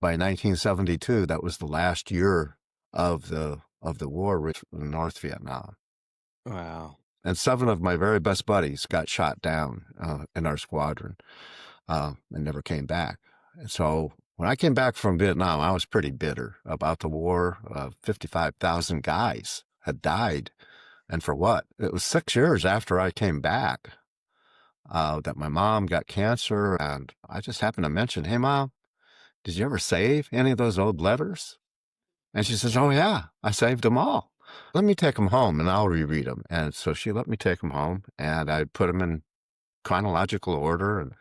by 1972, that was the last year of the war with North Vietnam. Wow. And 7 of my very best buddies got shot down in our squadron and never came back. And so when I came back from Vietnam, I was pretty bitter about the war. 55,000 guys had died. And for what? It was 6 years after I came back that my mom got cancer. And I just happened to mention, hey, Mom, did you ever save any of those old letters? And she says, oh, yeah, I saved them all. Let me take them home and I'll reread them. And so she let me take them home and I put them in chronological order. And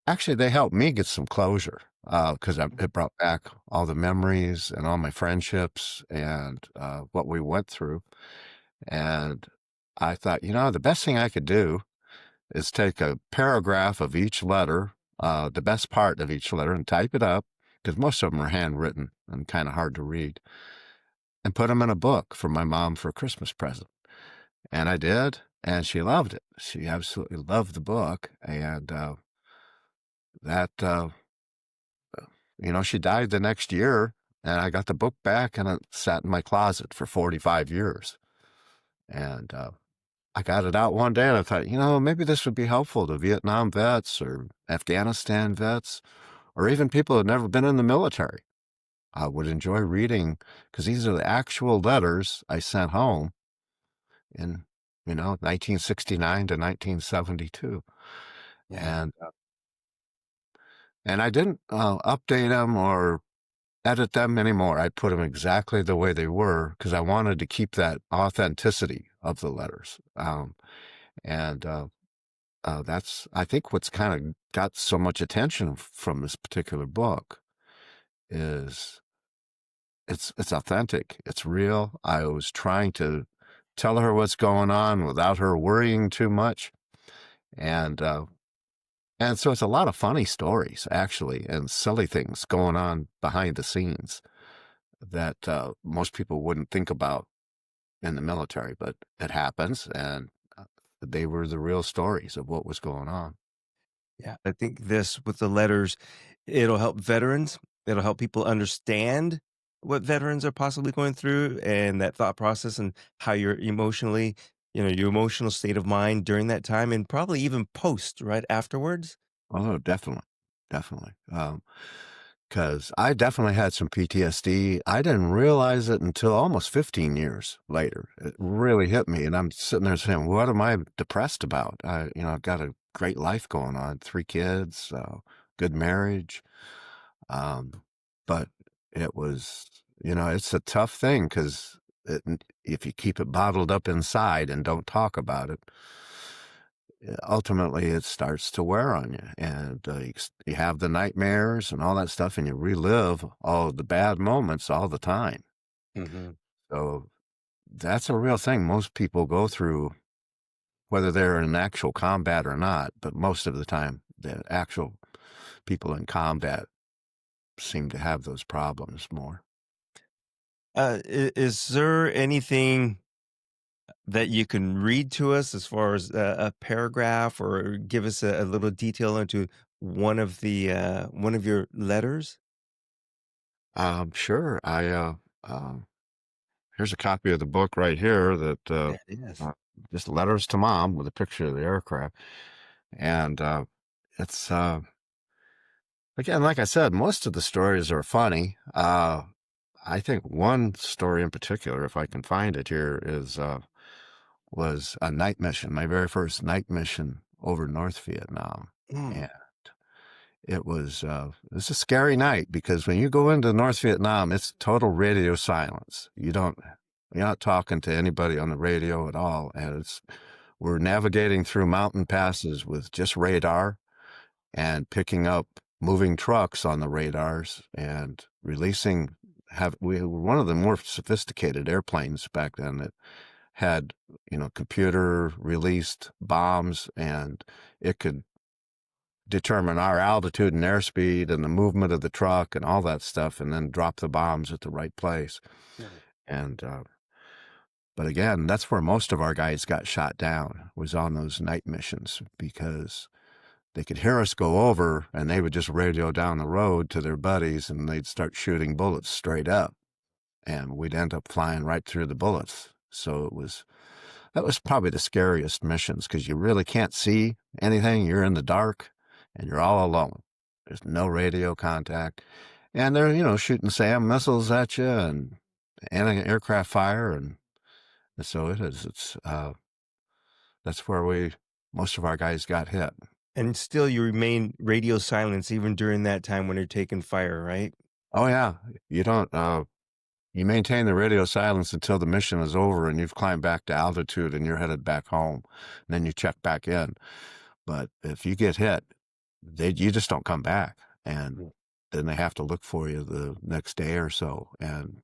actually, they helped me get some closure because it brought back all the memories and all my friendships and what we went through. And I thought, the best thing I could do is take a paragraph of each letter, the best part of each letter, and type it up because most of them are handwritten and kind of hard to read, and put them in a book for my mom for a Christmas present. And I did, and she loved it. She absolutely loved the book, and that she died the next year, and I got the book back, and it sat in my closet for 45 years. And I got it out one day, and I thought, maybe this would be helpful to Vietnam vets or Afghanistan vets, or even people who had never been in the military. I would enjoy reading because these are the actual letters I sent home in 1969 to 1972, Yeah. and I didn't update them or edit them anymore. I put them exactly the way they were because I wanted to keep that authenticity of the letters. And That's, I think, what's kind of got so much attention from this particular book is it's authentic, it's real. I was trying to tell her what's going on without her worrying too much, and so it's a lot of funny stories actually, and silly things going on behind the scenes that most people wouldn't think about in the military, but it happens, and they were the real stories of what was going on. Yeah, I think this with the letters, it'll help veterans. It'll help people understand what veterans are possibly going through and that thought process and how you're emotionally, your emotional state of mind during that time and probably even post right afterwards. Oh, definitely, definitely. Because I definitely had some PTSD. I didn't realize it until almost 15 years later. It really hit me, and I'm sitting there saying, "What am I depressed about?" I've got a great life going on, 3 kids, good marriage, um, but it was, it's a tough thing because if you keep it bottled up inside and don't talk about it, ultimately it starts to wear on you, and you have the nightmares and all that stuff, and you relive all the bad moments all the time. Hmm. So that's a real thing most people go through, whether they're in actual combat or not, but most of the time the actual people in combat seem to have those problems more. Is there anything that you can read to us as far as a paragraph or give us a little detail into one of your letters? Sure. Um, Here's a copy of the book right here that There it is. uh, just letters to mom with a picture of the aircraft. And it's again, like I said, most of the stories are funny. I think one story in particular, if I can find it here, is was a night mission, my very first night mission over North Vietnam, Mm, and it was a scary night because when you go into North Vietnam, it's total radio silence. You're not talking to anybody on the radio at all, and we're navigating through mountain passes with just radar and picking up moving trucks on the radars and releasing we were one of the more sophisticated airplanes back then that had computer released bombs, and it could determine our altitude and airspeed and the movement of the truck and all that stuff, and then drop the bombs at the right place. mm. And but again, that's where most of our guys got shot down, was on those night missions, because they could hear us go over, and they would just radio down the road to their buddies, and they'd start shooting bullets straight up, and we'd end up flying right through the bullets. So that was probably the scariest missions because you really can't see anything. You're in the dark, and you're all alone. There's no radio contact, and they're, shooting SAM missiles at you and anti-aircraft fire, and so it is. That's where most of our guys got hit. And still you remain radio silence even during that time when you're taking fire, right? Oh yeah, you don't. You maintain the radio silence until the mission is over and you've climbed back to altitude and you're headed back home. And then you check back in. But if you get hit, you just don't come back, and Mm. then they have to look for you the next day or so. And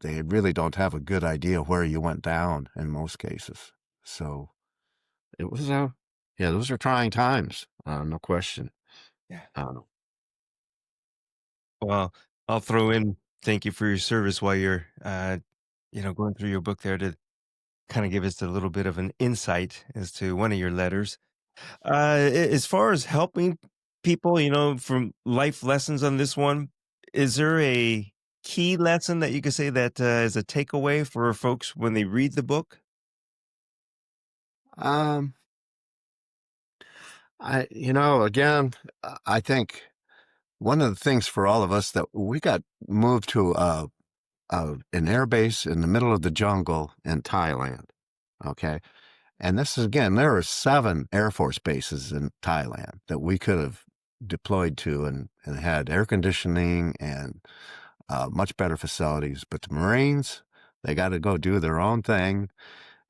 they really don't have a good idea where you went down in most cases. So it was yeah, those are trying times, no question. Yeah. Uh, Well, I'll throw in thank you for your service while you're, going through your book there to kind of give us a little bit of an insight as to one of your letters. As far as helping people, from life lessons on this one, is there a key lesson that you could say that is a takeaway for folks when they read the book? um, again, I think one of the things for all of us that we got moved to an air base in the middle of the jungle in Thailand. Okay. And this is again, there are 7 Air Force bases in Thailand that we could have deployed to and had air conditioning and much better facilities. But the Marines, they got to go do their own thing.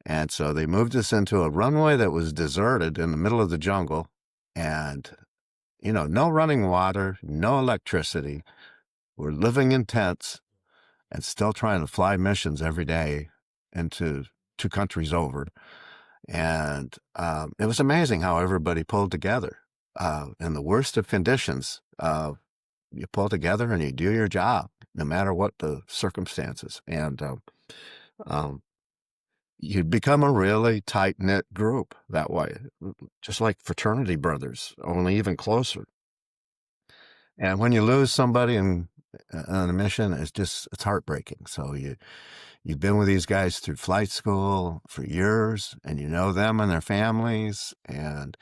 And so they moved us into a runway that was deserted in the middle of the jungle. And, no running water, no electricity. We're living in tents and still trying to fly missions every day into 2 countries over. And it was amazing how everybody pulled together. In the worst of conditions, you pull together and you do your job, no matter what the circumstances. And um, you become a really tight knit group that way, just like fraternity brothers, only even closer. And when you lose somebody on a mission, it's heartbreaking. So you've been with these guys through flight school for years, and you know them and their families, and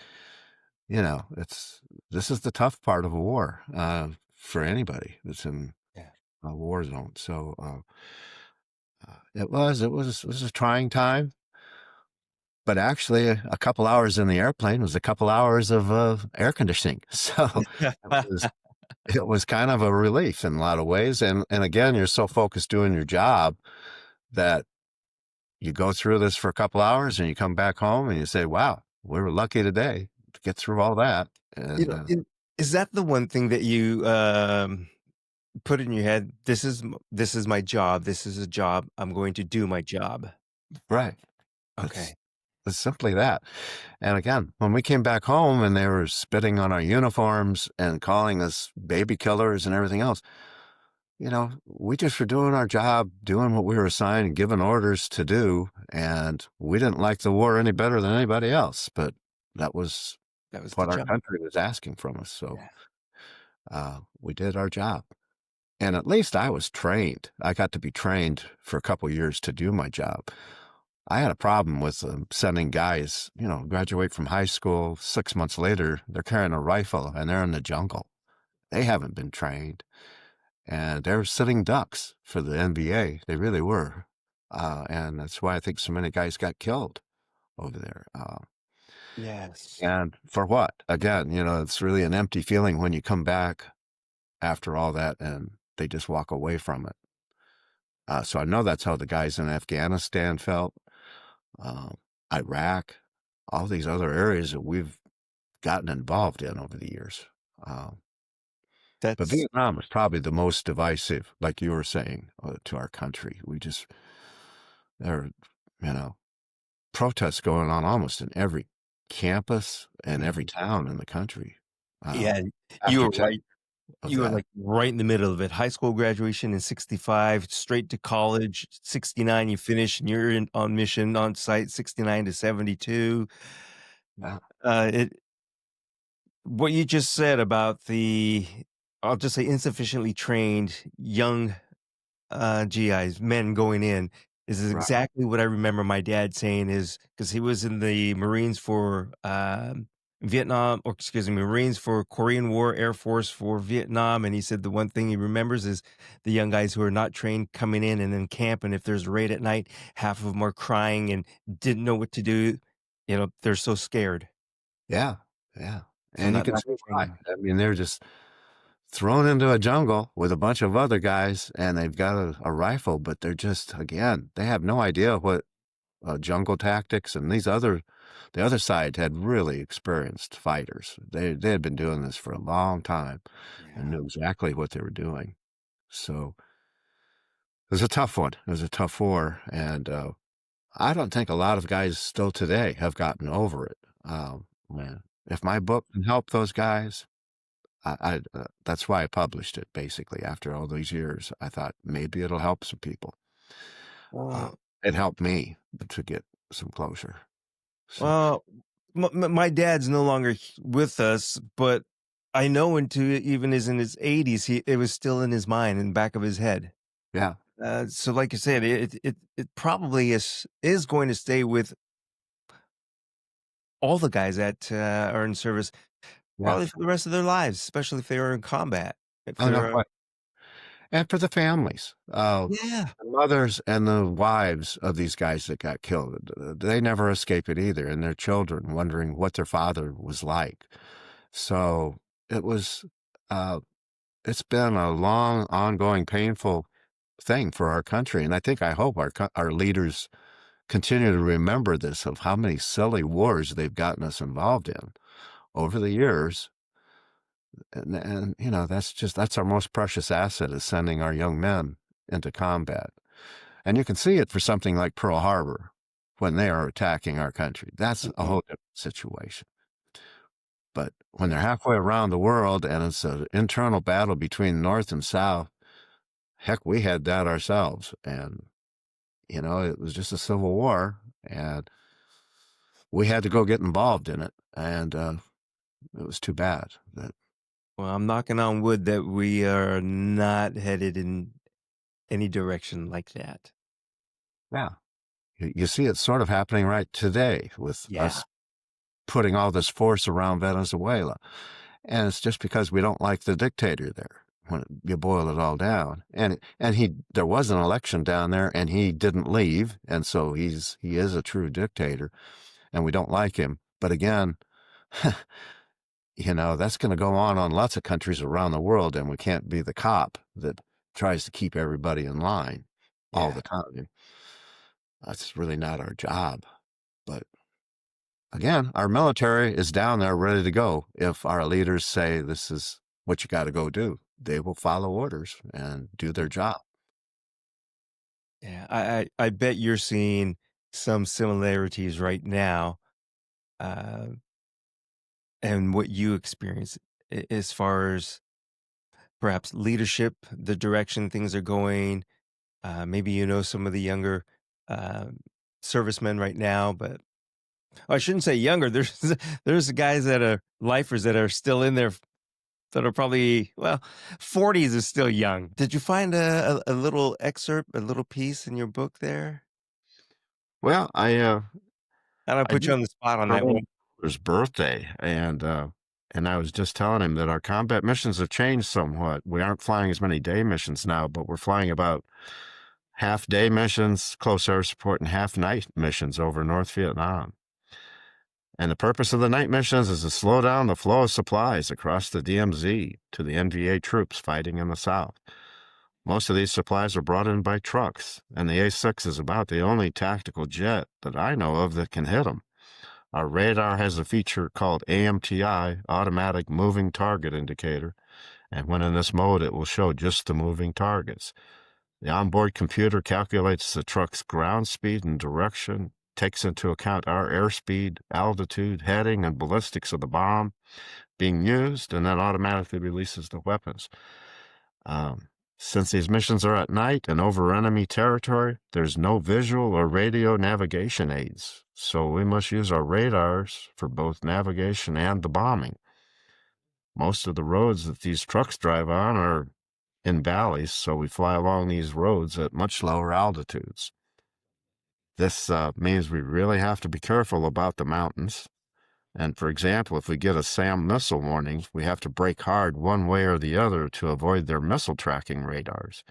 this is the tough part of a war for anybody that's in Yeah. a war zone. So it was a trying time, but actually a couple hours in the airplane was a couple hours of air conditioning. So it was it was kind of a relief in a lot of ways. And again, you're so focused doing your job that you go through this for a couple hours and you come back home and you say, wow, we were lucky today to get through all that. And And is that the one thing that you put in your head? This is my job. This is a job. I'm going to do my job. right. It's, Okay. it's simply that. And again, when we came back home and they were spitting on our uniforms and calling us baby killers and everything else, we just were doing our job, doing what we were assigned and given orders to do. And we didn't like the war any better than anybody else, but that was That was the what our job. country was asking from us. So Yeah. we did our job. And at least I was trained. I got to be trained for a couple years to do my job. I had a problem with sending guys, graduate from high school. 6 months later, they're carrying a rifle and they're in the jungle. They haven't been trained. And they're sitting ducks for the NBA. They really were. And that's why I think so many guys got killed over there. Yes. And for what? Again, it's really an empty feeling when you come back after all that and they just walk away from it. So I know that's how the guys in Afghanistan felt, uh, Iraq, all these other areas that we've gotten involved in over the years. Uh, but That's Vietnam is probably the most divisive, like you were saying, to our country. There are, you know, protests going on almost in every campus and every town in the country. Uh, yeah, you after were 10 right. of You were, that. like, right in the middle of it. High school graduation in '65, straight to college, '69 you finish, and you're on mission on site, '69 to '72. Yeah. It what you just said about the, I'll just say, insufficiently trained young GIs, men going in, is Right. exactly what I remember my dad saying, is because he was in the Marines for, Vietnam, or excuse me, Marines for Korean War, Air Force for Vietnam, and he said the one thing he remembers is the young guys who are not trained coming in and then camp, and if there's a raid at night, half of them are crying and didn't know what to do. They're so scared Yeah. Yeah. from And you that can lack see of why. training. I mean, they're just thrown into a jungle with a bunch of other guys, and they've got a rifle, but they're just, again, they have no idea what jungle tactics, and the other side had really experienced fighters. They had been doing this for a long time and Yeah. knew exactly what they were doing. So it was a tough one. It was a tough war, and I don't think a lot of guys still today have gotten over it. Man, if my book can help those guys, that's why I published it. Basically, after all these years, I thought maybe it'll help some people. Uh, Well it helped me to get some closure. So well, my dad's no longer with us, but I know into even is in his 80s, it was still in his mind, in the back of his head. yeah, So like I said, it probably is going to stay with all the guys that, are in service yeah. probably for the rest of their lives, especially if they are in combat. If Oh, no they're, question. And for the families, yeah, the mothers and the wives of these guys that got killed, they never escape it either, and their children wondering what their father was like. So it was, uh, it's been a long, ongoing, painful thing for our country, and I hope our leaders continue to remember this of how many silly wars they've gotten us involved in over the years, and that's our most precious asset is sending our young men into combat. And you can see it for something like Pearl Harbor when they are attacking our country. That's a mhm, whole different situation. But when they're halfway around the world and it's an internal battle between North and South, heck, we had that ourselves. And, it was just a civil war and we had to go get involved in it. And it was too bad that, well, I'm knocking on wood that we are not headed in any direction like that. yeah, you see it sort of happening right today with Yeah, us putting all this force around Venezuela. And it's just because we don't like the dictator there when you boil it all down. And there was an election down there and he didn't leave. And so he is a true dictator and we don't like him. But again, that's going to go on lots of countries around the world. And we can't be the cop that tries to keep everybody in line all yeah. the time. That's really not our job. But again, our military is down there ready to go. If our leaders say this is what you got to go do, they will follow orders and do their job. Yeah, I bet you're seeing some similarities right now, uh, and what you experience as far as perhaps leadership, the direction things are going. Maybe some of the younger uh, servicemen right now, but I shouldn't say younger. There's guys that are lifers that are still in there that are probably, well, 40s is still young. Did you find a little excerpt, a little piece in your book there? Well, I don't I put you did on the spot on for that my one. brother's birthday, and I was just telling him that our combat missions have changed somewhat. We aren't flying as many day missions now, but we're flying about half day missions, close air support, and half night missions over North Vietnam. And the purpose of the night missions is to slow down the flow of supplies across the DMZ to the NVA troops fighting in the South. Most of these supplies are brought in by trucks, and the A-6 is about the only tactical jet that I know of that can hit them. Our radar has a feature called AMTI, Automatic Moving Target Indicator, and when in this mode, it will show just the moving targets. The onboard computer calculates the truck's ground speed and direction, takes into account our airspeed, altitude, heading, and ballistics of the bomb being used, and then automatically releases the weapons. Um, Since these missions are at night and over enemy territory, there's no visual or radio navigation aids, so we must use our radars for both navigation and the bombing. Most of the roads that these trucks drive on are in valleys, so we fly along these roads at much lower altitudes. This means we really have to be careful about the mountains. And for example, if we get a SAM missile warning, we have to brake hard one way or the other to avoid their missile tracking radars.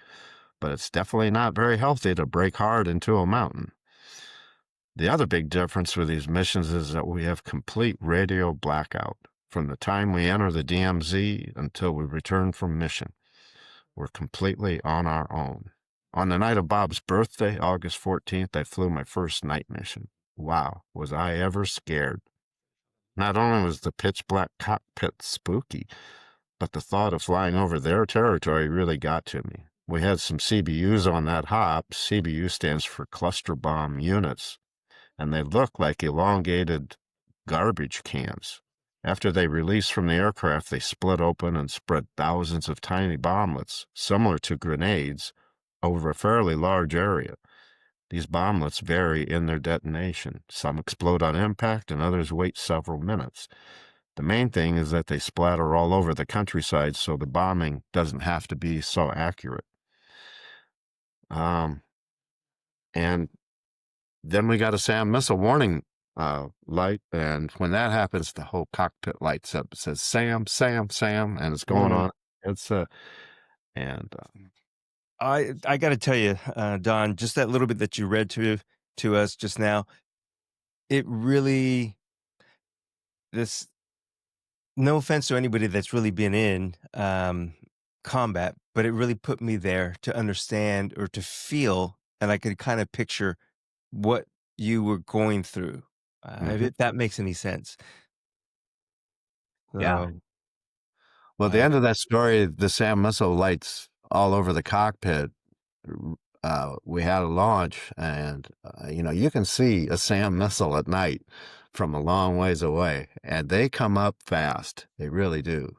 But it's definitely not very healthy to brake hard into a mountain. The other big difference with these missions is that we have complete radio blackout from the time we enter the DMZ until we return from mission. We're completely on our own. On the night of Bob's birthday, August 14th, I flew my first night mission. Wow, was I ever scared. Not only was the pitch black cockpit spooky, but the thought of flying over their territory really got to me. We had some CBUs on that hop. CBU stands for cluster bomb units, and they look like elongated garbage cans. After they release from the aircraft, they split open and spread thousands of tiny bomblets, similar to grenades, over a fairly large area. These bomblets vary in their detonation. Some explode on impact and others wait several minutes. The main thing is that they splatter all over the countryside, so the bombing doesn't have to be so accurate. And then we got a SAM missile warning light, and when that happens, the whole cockpit lights up. It says SAM, SAM, SAM, and it's going Mm. on. It's and I got to tell you, Don, just that little bit that you read to us just now, it really this. No offense to anybody that's really been in combat, but it really put me there to understand or to feel, and I could kind of picture what you were going through. mhm. If that makes any sense. Yeah. So, Well, at the uh, end of that story, the SAM missile lights all over the cockpit. We had a launch, and you can see a SAM missile at night from a long ways away, and they come up fast. They really do.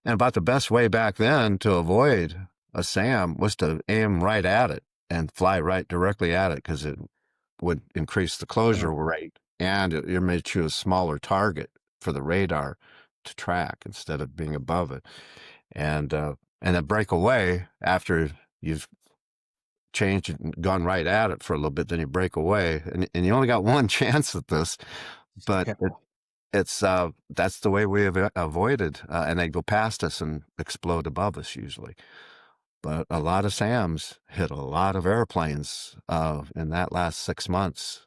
And about the best way back then to avoid a SAM was to aim right at it and fly right directly at it because it would increase the uh, closure rate and it made you a smaller target for the radar to track instead of being above it. And then break away after you've changed it and gone right at it for a little bit, then you break away. And you only got one chance at this, but yeah, it's that's the way we have avoided, and they go past us and explode above us usually. But a lot of SAMs hit a lot of airplanes in that last 6 months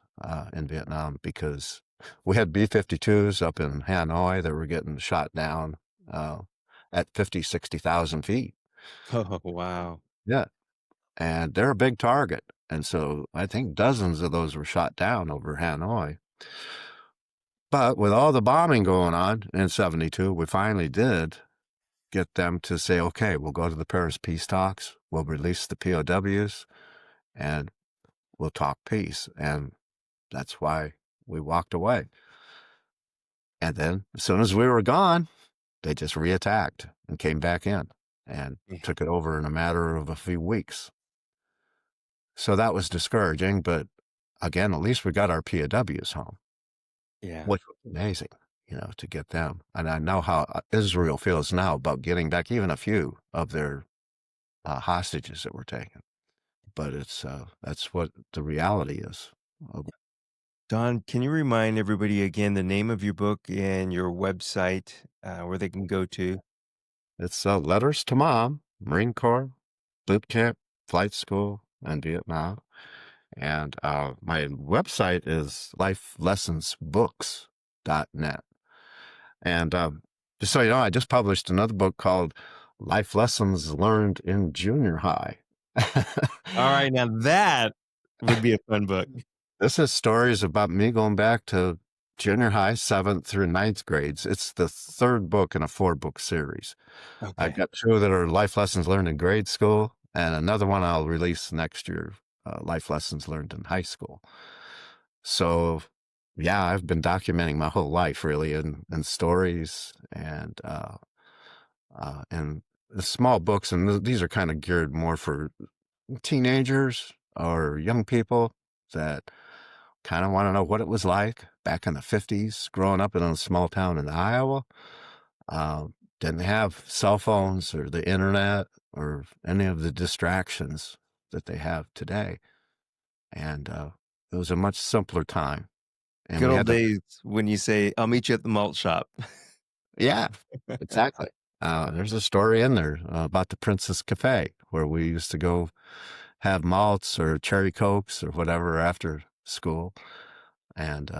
in Vietnam because we had B-52s up in Hanoi that were getting shot down uh, at 50, 60,000 feet. oh, wow. Yeah, and they're a big target. And so I think dozens of those were shot down over Hanoi. But with all the bombing going on in 72, we finally did get them to say, okay, we'll go to the Paris peace talks, we'll release the POWs, and we'll talk peace. And that's why we walked away. And then as soon as we were gone, they just reattacked and came back in and Yeah. took it over in a matter of a few weeks. So that was discouraging, but again, at least we got our POWs home, Yeah. which was amazing, to get them. And I know how Israel feels now about getting back even a few of their hostages that were taken. But that's what the reality is. Uh, Don, can you remind everybody again the name of your book and your website where they can go to? It's Letters to Mom, Marine Corps, Boot Camp, Flight School, and Vietnam. And my website is lifelessonsbooks.net. And just so you know, I just published another book called Life Lessons Learned in Junior High. All right, now that would be a fun book. This is stories about me going back to junior high, 7th through ninth grades. It's the third book in a 4-book series. I've Okay. got 2 that are life lessons learned in grade school, and another one I'll release next year, life lessons learned in high school. So, yeah, I've been documenting my whole life really in stories and the small books, and these are kind of geared more for teenagers or young people that kind of want to know what it was like back in the 50s, growing up in a small town in Iowa. Didn't have cell phones or the internet or any of the distractions that they have today. And it was a much simpler time. And Good we old had to, days when you say, "I'll meet you at the malt shop." yeah, exactly. There's a story in there about the Princess Cafe where we used to go have malts or cherry cokes or whatever after school. And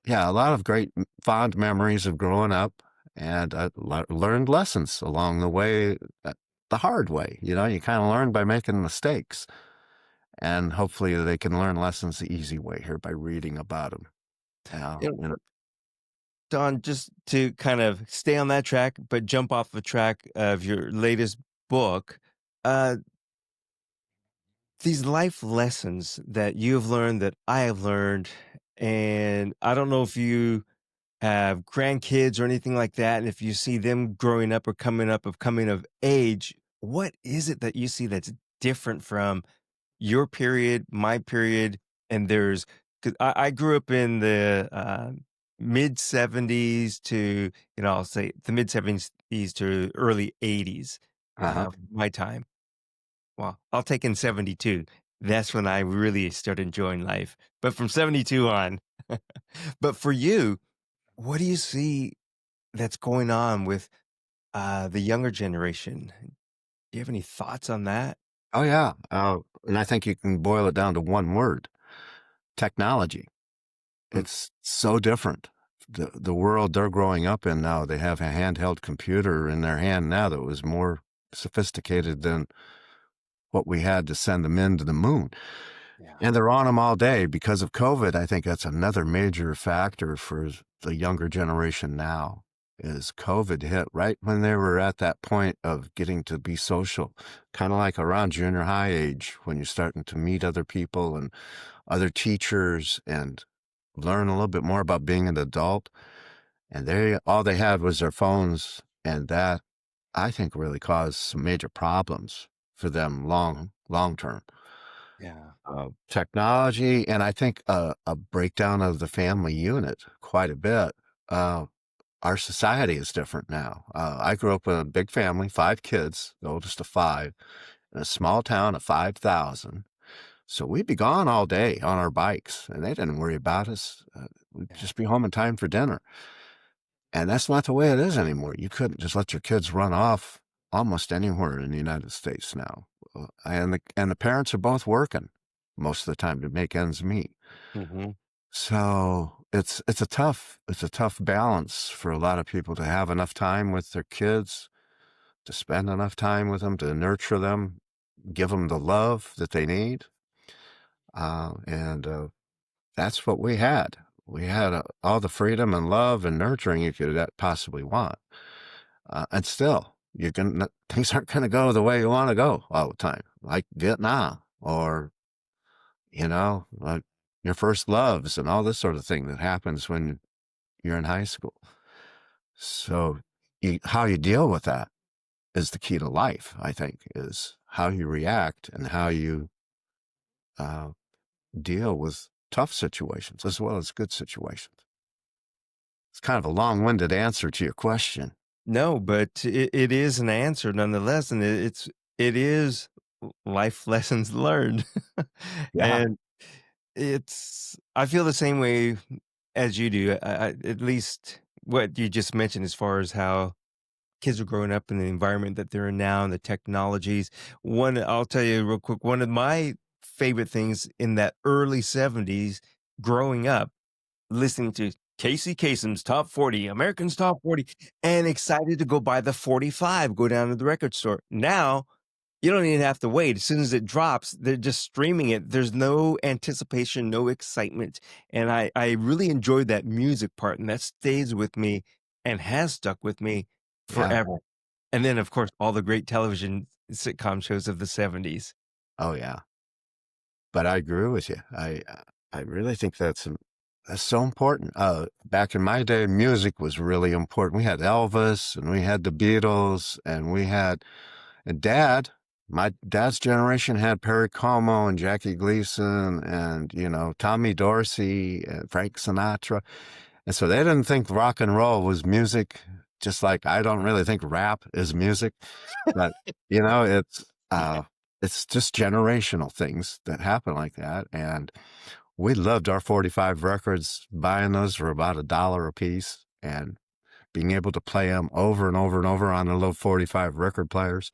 yeah, a lot of great fond memories of growing up, and learned lessons along the way, the hard way. You know, you kind of learn by making mistakes, and hopefully they can learn lessons the easy way here by reading about them. You know, You know, Don, just to kind of stay on that track, but jump off the track of your latest book, uh, these life lessons that you have learned that I have learned, and I don't know if you have grandkids or anything like that, and if you see them growing up or coming of age, what is it that you see that's different from your period, my period, and there's 'cause I grew up in the, mid '70s to, I'll say the mid '70s to early '80s, uh-huh. my time. Well, I'll take in '72. That's when I really started enjoying life, but from '72 on. But for you, what do you see that's going on with, the younger generation? Do you have any thoughts on that? Oh yeah, and I think you can boil it down to one word: technology. Mm, It's so different. The world they're growing up in now, they have a handheld computer in their hand now that was more sophisticated than what we had to send them into the moon. yeah. And they're on them all day because of COVID. I think that's another major factor for the younger generation now is COVID hit right when they were at that point of getting to be social, kind of like around junior high age when you're starting to meet other people and other teachers and learn a little bit more about being an adult. And they all they had was their phones, and that I think really caused some major problems for them long term. Yeah. Technology, and I think a breakdown of the family unit quite a bit. Uh, our society is different now. I grew up with a big family, 5 kids, the oldest of five, in a small town of 5,000. So we'd be gone all day on our bikes, and they didn't worry about us. We'd Yeah. just be home in time for dinner. And that's not the way it is anymore. You couldn't just let your kids run off almost anywhere in the United States now. And the parents are both working most of the time to make ends meet. Mhm. So it's a tough balance for a lot of people to have enough time with their kids, to spend enough time with them, to nurture them, give them the love that they need. And that's what we had. We had all the freedom and love and nurturing you could possibly want. And still, things aren't going to go the way you want to go all the time, like Vietnam or, like your first loves and all this sort of thing that happens when you're in high school. So how you deal with that is the key to life, I think, is how you react and how you uh, deal with tough situations as well as good situations. It's kind of a long-winded answer to your question. No, but it is an answer nonetheless, and it is life lessons learned. Yeah. And I feel the same way as you do. At least what you just mentioned as far as how kids are growing up in the environment that they're in now and the technologies. I'll tell you real quick, one of my favorite things in that early '70s growing up listening to Casey Kasem's Top 40, American's Top 40, and excited to go buy the 45, go down to the record store. Now, you don't even have to wait. As soon as it drops, they're just streaming it. There's no anticipation, no excitement. And I really enjoyed that music part, and that stays with me and has stuck with me Yeah. forever. And then, of course, all the great television sitcom shows of the '70s. Oh, yeah. But I agree with you. I really think that's That's so important. Back in my day, music was really important. We had Elvis and we had the Beatles and we had and my dad's generation had Perry Como and Jackie Gleason and, Tommy Dorsey and Frank Sinatra. And so they didn't think rock and roll was music, just like I don't really think rap is music. But, you know, it's uh it's just generational things that happen like that. And we loved our 45 records, buying those for about $1 a piece and being able to play them over and over and over on the little 45 record players.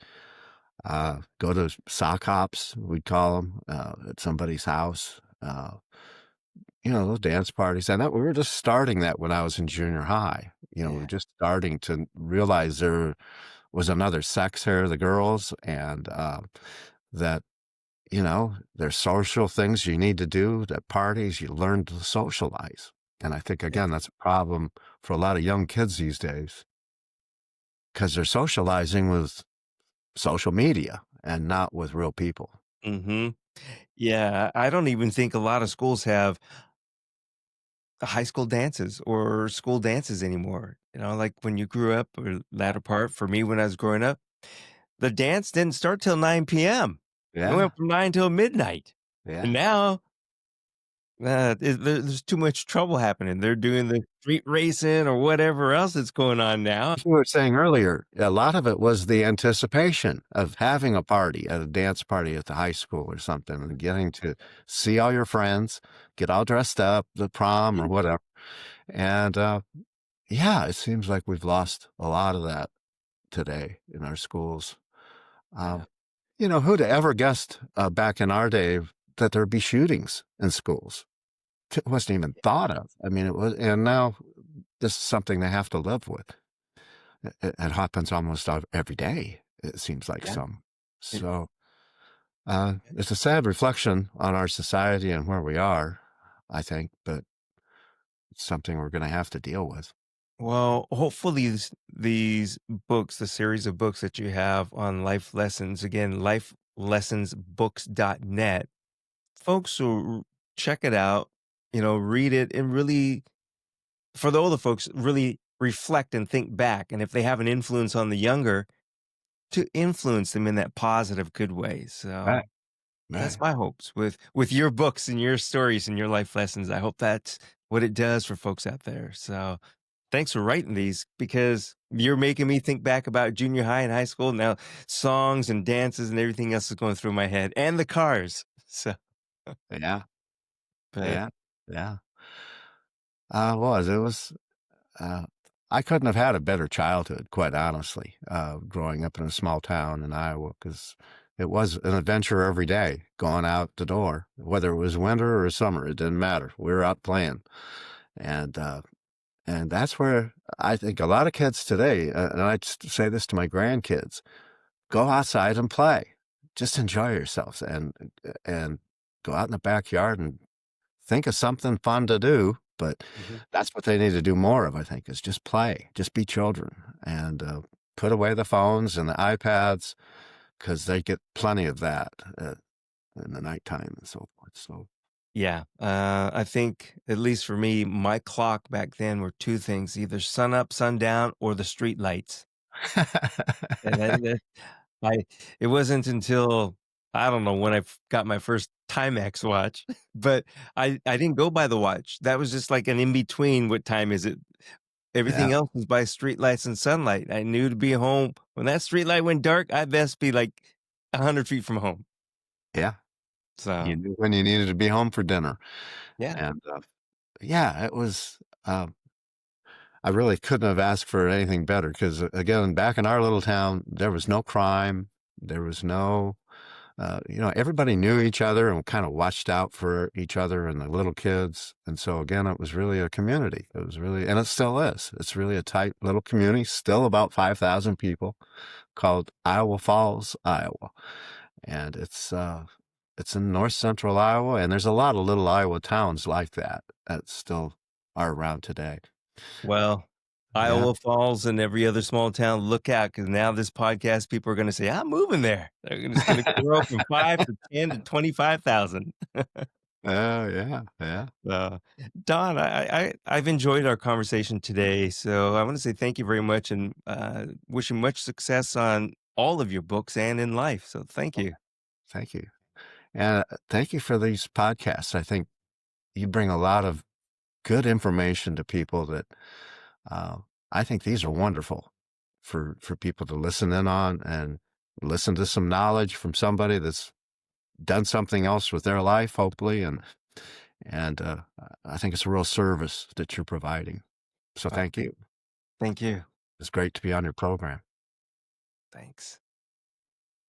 Go to sock hops, we'd call them, at somebody's house. Those dance parties. And that we were just starting that when I was in junior high. We were Yeah. just starting to realize there was another sex here, the girls, and that there's social things you need to do at parties. You learn to socialize. And I think, Yeah. again, that's a problem for a lot of young kids these days because they're socializing with social media and not with real people. Mhm. Yeah, I don't even think a lot of schools have high school dances or school dances anymore. Like when you grew up or latter part for me when I was growing up, the dance didn't start till 9 PM. It Yeah. went from 9 till midnight. And Yeah. now, there's too much trouble happening. They're doing the street racing or whatever else that's going on now. As we were saying earlier, a lot of it was the anticipation of having a party, a dance party at the high school or something, and getting to see all your friends, get all dressed up, the prom or Mhm. whatever. And yeah, it seems like we've lost a lot of that today in our schools. Yeah. Um, who'd have ever guessed back in our day that there'd be shootings in schools? It wasn't even thought of. I mean, it was, and now this is something they have to live with. It happens almost every day. It seems like Yeah. some. It So it's a sad reflection on our society and where we are, I think, but it's something we're going to have to deal with. Well, hopefully these books, the series of books that you have on life lessons, again, lifelessonsbooks.net, folks will check it out, read it and really, for the older folks, really reflect and think back. And if they have an influence on the younger, to influence them in that positive, good way. Right. So that's Right. my hopes with your books and your stories and your life lessons. I hope that's what it does for folks out there. So thanks for writing these because you're making me think back about junior high and high school. Now, songs and dances and everything else is going through my head and the cars. So, Yeah. but Yeah. Yeah. It was, uh, I couldn't have had a better childhood, quite honestly, growing up in a small town in Iowa, because it was an adventure every day going out the door, whether it was winter or summer, it didn't matter. We were out playing. And, and that's where I think a lot of kids today, and I say this to my grandkids, go outside and play. Just enjoy yourselves and go out in the backyard and think of something fun to do. But Mhm. that's what they need to do more of, I think, is just play, just be children and put away the phones and the iPads because they get plenty of that in the nighttime and so forth. So, Yeah, I think at least for me, my clock back then were two things: either sun up, sundown, or the street lights. And I it wasn't until I don't know when got my first Timex watch, but I didn't go by the watch. That was just like an in between. What time is it? yeah, Everything else was by street lights and sunlight. I knew to be home when that street light went dark. I best be like 100 feet from home. yeah. You So knew when you needed to be home for dinner. yeah. And yeah, it was. I really couldn't have asked for anything better because, again, back in our little town, there was no crime. There was no, everybody knew each other and kind of watched out for each other and the little kids. And so, again, it was really a community. It was really, and it still is. It's really a tight little community, still about 5,000 people, called Iowa Falls, Iowa. And it's in north central Iowa. And there's a lot of little Iowa towns like that still are around today. Well, Yeah. Iowa Falls and every other small town, look out because now this podcast, people are going to say, I'm moving there. It's going to grow from 5 to 10 to 25,000. Oh, yeah, yeah. Uh, Don, I've enjoyed our conversation today, so I want to say thank you very much and wish you much success on all of your books and in life. So thank you. Thank you. And thank you for these podcasts. I think you bring a lot of good information to people that uh, I think these are wonderful for people to listen in on and listen to some knowledge from somebody that's done something else with their life, hopefully, and I think it's a real service that you're providing. So Uh, thank you. Thank you. It's great to be on your program. Thanks.